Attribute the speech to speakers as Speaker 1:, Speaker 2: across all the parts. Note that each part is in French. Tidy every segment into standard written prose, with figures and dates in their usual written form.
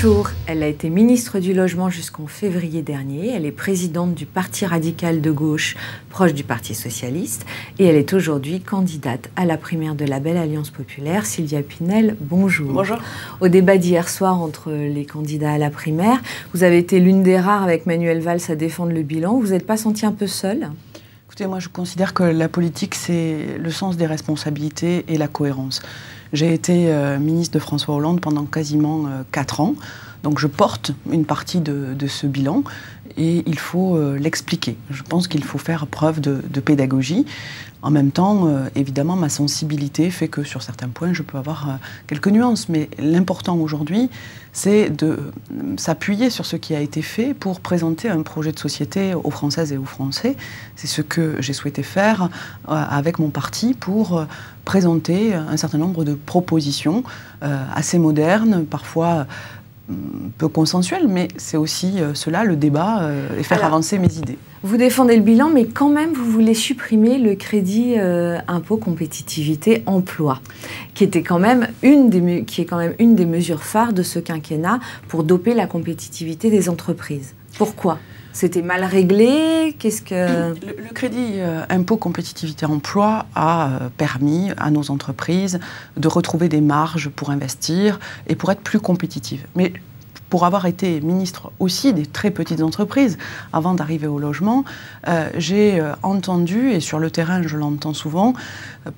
Speaker 1: Bonjour, elle a été ministre du Logement jusqu'en février dernier. Elle est présidente du Parti radical de gauche, proche du Parti socialiste. Et elle est aujourd'hui candidate à la primaire de la Belle Alliance populaire. Sylvia Pinel, bonjour.
Speaker 2: Bonjour.
Speaker 1: Au débat d'hier soir entre les candidats à la primaire, vous avez été l'une des rares avec Manuel Valls à défendre le bilan. Vous n'êtes pas senti un peu seule ?
Speaker 2: Écoutez, moi je considère que la politique, c'est le sens des responsabilités et la cohérence. J'ai été ministre de François Hollande pendant quasiment 4 ans. Donc je porte une partie de ce bilan et il faut l'expliquer. Je pense qu'il faut faire preuve de pédagogie. En même temps, évidemment, ma sensibilité fait que sur certains points, je peux avoir quelques nuances. Mais l'important aujourd'hui, c'est de s'appuyer sur ce qui a été fait pour présenter un projet de société aux Françaises et aux Français. C'est ce que j'ai souhaité faire avec mon parti pour présenter un certain nombre de propositions assez modernes, parfois peu consensuel, mais c'est aussi cela, le débat, et faire avancer mes idées.
Speaker 1: Vous défendez le bilan, mais quand même, vous voulez supprimer le crédit impôt compétitivité emploi, qui est quand même une des mesures phares de ce quinquennat pour doper la compétitivité des entreprises. Pourquoi ? C'était mal réglé? Qu'est-ce que...
Speaker 2: Le crédit impôt compétitivité emploi a permis à nos entreprises de retrouver des marges pour investir et pour être plus compétitives. Mais pour avoir été ministre aussi des très petites entreprises, avant d'arriver au logement, j'ai entendu, et sur le terrain je l'entends souvent,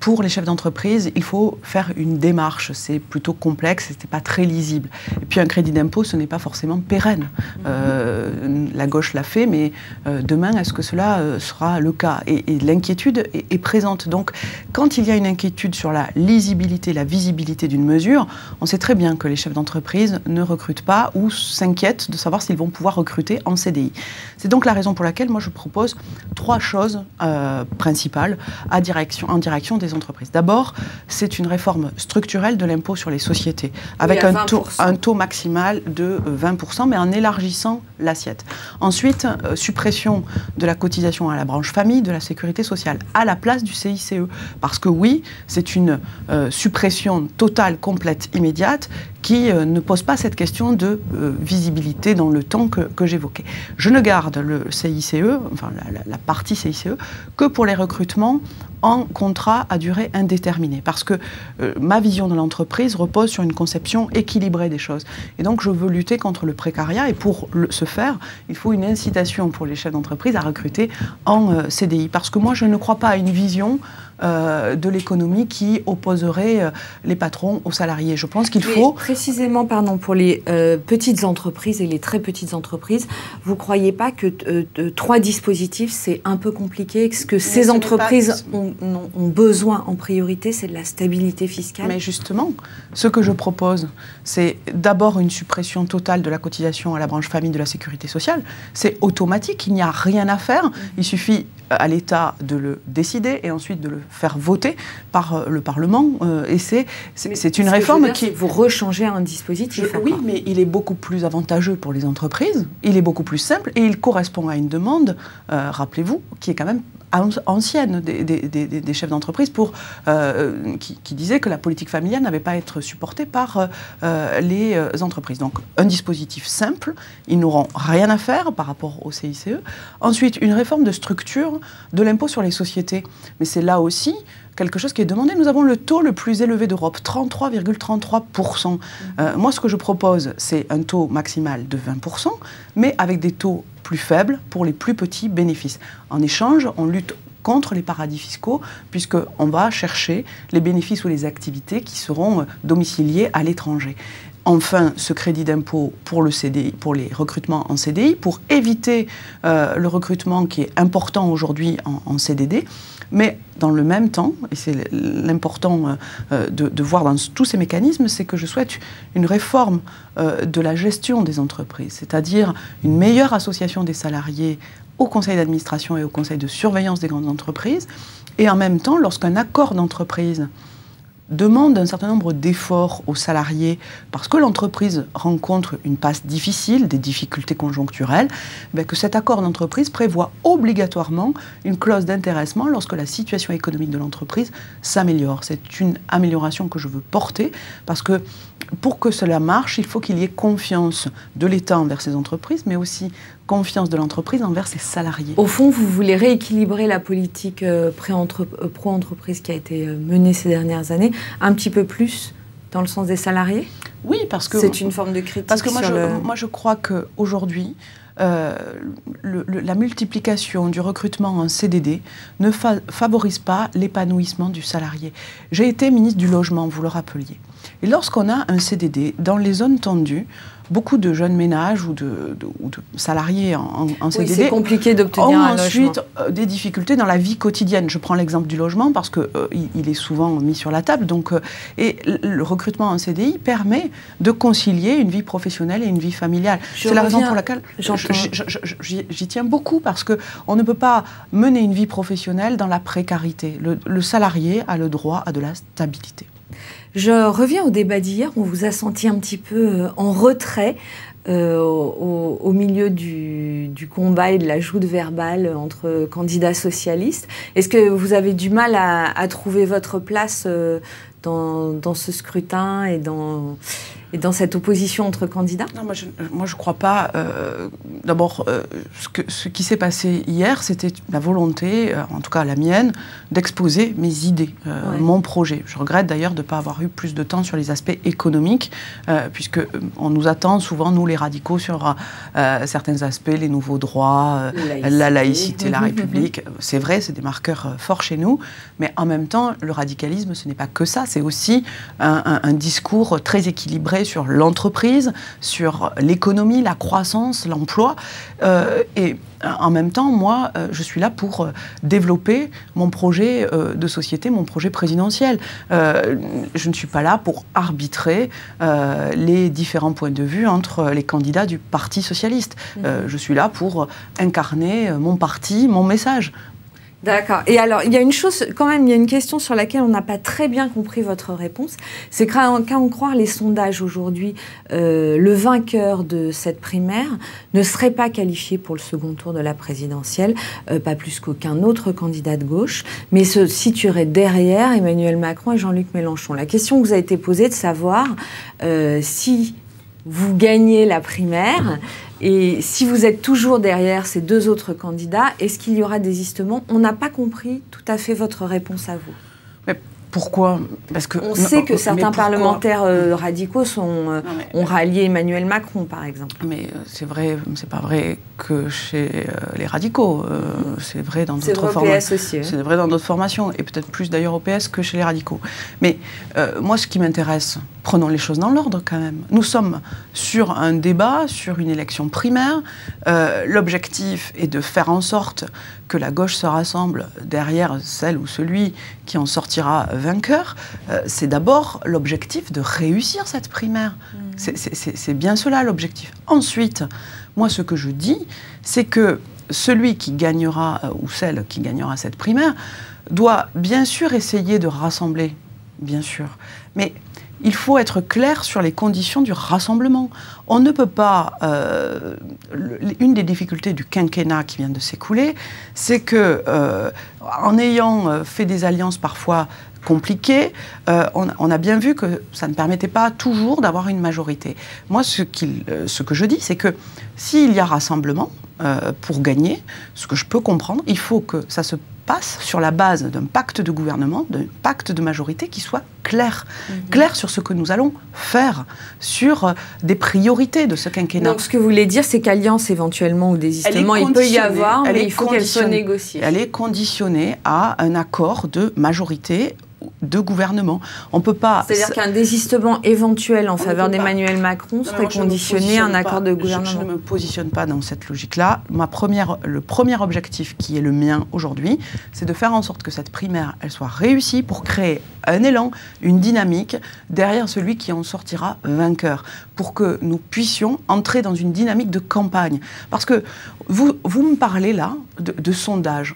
Speaker 2: pour les chefs d'entreprise, il faut faire une démarche. C'est plutôt complexe, ce n'est pas très lisible. Et puis un crédit d'impôt, ce n'est pas forcément pérenne. La gauche l'a fait, mais demain, est-ce que cela sera le cas? Et l'inquiétude est présente. Donc, quand il y a une inquiétude sur la lisibilité, la visibilité d'une mesure, on sait très bien que les chefs d'entreprise ne recrutent pas ou s'inquiètent de savoir s'ils vont pouvoir recruter en CDI. C'est donc la raison pour laquelle moi je propose 3 choses principales en direction des entreprises. D'abord, c'est une réforme structurelle de l'impôt sur les sociétés, avec un taux maximal de 20%, mais en élargissant l'assiette. Ensuite, suppression de la cotisation à la branche famille de la sécurité sociale, à la place du CICE. Parce que oui, c'est une suppression totale, complète, immédiate, qui ne pose pas cette question de visibilité dans le temps que j'évoquais. Je ne garde le CICE, enfin la partie CICE, que pour les recrutements en contrat à durée indéterminée. Parce que ma vision de l'entreprise repose sur une conception équilibrée des choses. Et donc je veux lutter contre le précariat et pour ce faire, il faut une incitation pour les chefs d'entreprise à recruter en CDI. Parce que moi je ne crois pas à une vision de l'économie qui opposerait les patrons aux salariés. Je pense qu'il faut...
Speaker 1: Précisément, pardon, pour les petites entreprises et les très petites entreprises, vous ne croyez pas que 3 dispositifs, c'est un peu compliqué? Ce que ces entreprises ont besoin en priorité, c'est de la stabilité fiscale?
Speaker 2: Mais justement, ce que je propose, c'est d'abord une suppression totale de la cotisation à la branche famille de la sécurité sociale. C'est automatique, il n'y a rien à faire. Il suffit à l'État de le décider et ensuite de le faire voter par le Parlement. Et c'est une réforme qui...
Speaker 1: Vous rechangez un dispositif.
Speaker 2: Oui, mais il est beaucoup plus avantageux pour les entreprises, il est beaucoup plus simple et il correspond à une demande, rappelez-vous, qui est quand même ancienne des chefs d'entreprise qui disaient que la politique familiale n'avait pas à être supportée par les entreprises. Donc un dispositif simple, ils n'auront rien à faire par rapport au CICE. Ensuite, une réforme de structure de l'impôt sur les sociétés. Mais c'est là aussi quelque chose qui est demandé. Nous avons le taux le plus élevé d'Europe, 33,33%. Moi, ce que je propose, c'est un taux maximal de 20%, mais avec des taux plus faibles pour les plus petits bénéfices. En échange, on lutte contre les paradis fiscaux, puisqu'on va chercher les bénéfices ou les activités qui seront domiciliés à l'étranger. Enfin, ce crédit d'impôt pour le CDI, pour les recrutements en CDI, pour éviter le recrutement qui est important aujourd'hui en CDD, mais dans le même temps, et c'est l'important de voir dans tous ces mécanismes, c'est que je souhaite une réforme de la gestion des entreprises, c'est-à-dire une meilleure association des salariés au conseil d'administration et au conseil de surveillance des grandes entreprises, et en même temps, lorsqu'un accord d'entreprise demande un certain nombre d'efforts aux salariés parce que l'entreprise rencontre une passe difficile, des difficultés conjoncturelles, que cet accord d'entreprise prévoit obligatoirement une clause d'intéressement lorsque la situation économique de l'entreprise s'améliore. C'est une amélioration que je veux porter parce que pour que cela marche, il faut qu'il y ait confiance de l'État envers ses entreprises, mais aussi confiance de l'entreprise envers ses salariés.
Speaker 1: Au fond, vous voulez rééquilibrer la politique pro-entreprise qui a été menée ces dernières années, un petit peu plus dans le sens des salariés?
Speaker 2: Oui, parce que...
Speaker 1: C'est une forme de critique.
Speaker 2: Parce que moi, je crois qu'aujourd'hui, la multiplication du recrutement en CDD ne favorise pas l'épanouissement du salarié. J'ai été ministre du Logement, vous le rappeliez. Et lorsqu'on a un CDD, dans les zones tendues, beaucoup de jeunes ménages ou de salariés en CDD
Speaker 1: c'est compliqué d'obtenir un logement.
Speaker 2: Ensuite des difficultés dans la vie quotidienne. Je prends l'exemple du logement parce qu'il est souvent mis sur la table. Et le recrutement en CDI permet de concilier une vie professionnelle et une vie familiale. C'est la raison pour laquelle j'y tiens beaucoup, parce qu'on ne peut pas mener une vie professionnelle dans la précarité. Le salarié a le droit à de la stabilité.
Speaker 1: Je reviens au débat d'hier. On vous a senti un petit peu en retrait au milieu du combat et de la joute verbale entre candidats socialistes. Est-ce que vous avez du mal à trouver votre place dans ce scrutin et dans cette opposition entre candidats?
Speaker 2: Non, moi je crois pas. D'abord, ce qui s'est passé hier, c'était la volonté, en tout cas la mienne, d'exposer mes idées, mon projet. Je regrette d'ailleurs de ne pas avoir eu plus de temps sur les aspects économiques, puisqu'on nous attend souvent, nous les radicaux, sur certains aspects, les nouveaux droits, la laïcité, la République. C'est vrai, c'est des marqueurs forts chez nous, mais en même temps, le radicalisme, ce n'est pas que ça, c'est aussi un discours très équilibré sur l'entreprise, sur l'économie, la croissance, l'emploi. Et en même temps, moi, je suis là pour développer mon projet de société, mon projet présidentiel. Je ne suis pas là pour arbitrer les différents points de vue entre les candidats du Parti socialiste. Je suis là pour incarner mon parti, mon message.
Speaker 1: D'accord. Et alors, il y a une chose, quand même, il y a une question sur laquelle on n'a pas très bien compris votre réponse. C'est qu'à en croire les sondages aujourd'hui, le vainqueur de cette primaire ne serait pas qualifié pour le second tour de la présidentielle, pas plus qu'aucun autre candidat de gauche, mais se situerait derrière Emmanuel Macron et Jean-Luc Mélenchon. La question vous a été posée de savoir si vous gagnez la primaire, et si vous êtes toujours derrière ces deux autres candidats, est-ce qu'il y aura désistement? On n'a pas compris tout à fait votre réponse à vous.
Speaker 2: Mais pourquoi? Parce que
Speaker 1: on sait que certains parlementaires radicaux ont rallié Emmanuel Macron, par exemple.
Speaker 2: Mais c'est vrai, c'est pas vrai que chez les radicaux. C'est vrai dans d'autres formations. C'est vrai dans d'autres formations, et peut-être plus d'ailleurs au PS que chez les radicaux. Mais moi, ce qui m'intéresse, prenons les choses dans l'ordre quand même. Nous sommes sur un débat, sur une élection primaire. L'objectif est de faire en sorte que la gauche se rassemble derrière celle ou celui qui en sortira vainqueur. C'est d'abord l'objectif de réussir cette primaire. C'est bien cela l'objectif. Ensuite, moi ce que je dis, c'est que celui qui gagnera, ou celle qui gagnera cette primaire, doit bien sûr essayer de rassembler, bien sûr. Mais il faut être clair sur les conditions du rassemblement. On ne peut pas... une des difficultés du quinquennat qui vient de s'écouler, c'est que, en ayant fait des alliances parfois compliquées, on a bien vu que ça ne permettait pas toujours d'avoir une majorité. Moi, ce que je dis, c'est que s'il y a rassemblement pour gagner, ce que je peux comprendre, il faut que ça se passe sur la base d'un pacte de gouvernement, d'un pacte de majorité qui soit clair. Clair sur ce que nous allons faire, sur des priorités de ce quinquennat.
Speaker 1: Donc ce que vous voulez dire, c'est qu'alliance éventuellement ou désistement, il peut y avoir, mais il faut qu'elle soit négociée.
Speaker 2: Elle est conditionnée à un accord de majorité de gouvernement. On peut pas...
Speaker 1: C'est-à-dire qu'un désistement éventuel en faveur d'Emmanuel Macron serait conditionné à un accord de gouvernement.
Speaker 2: Je ne me positionne pas dans cette logique-là. Le premier objectif qui est le mien aujourd'hui, c'est de faire en sorte que cette primaire, elle soit réussie pour créer un élan, une dynamique derrière celui qui en sortira vainqueur, pour que nous puissions entrer dans une dynamique de campagne. Parce que vous me parlez là de sondage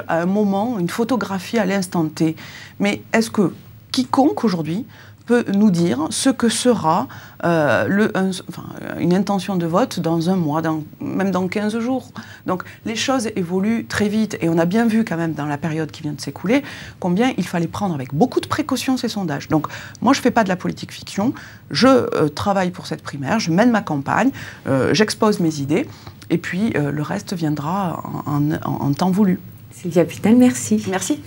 Speaker 2: à un moment, une photographie à l'instant T. Mais est-ce que quiconque aujourd'hui peut nous dire ce que sera une intention de vote dans un mois, même dans 15 jours. Donc les choses évoluent très vite et on a bien vu quand même dans la période qui vient de s'écouler combien il fallait prendre avec beaucoup de précaution ces sondages. Donc moi je ne fais pas de la politique fiction, je travaille pour cette primaire, je mène ma campagne, j'expose mes idées et puis le reste viendra en temps voulu.
Speaker 1: Sylvia Pinel, merci.
Speaker 2: Merci.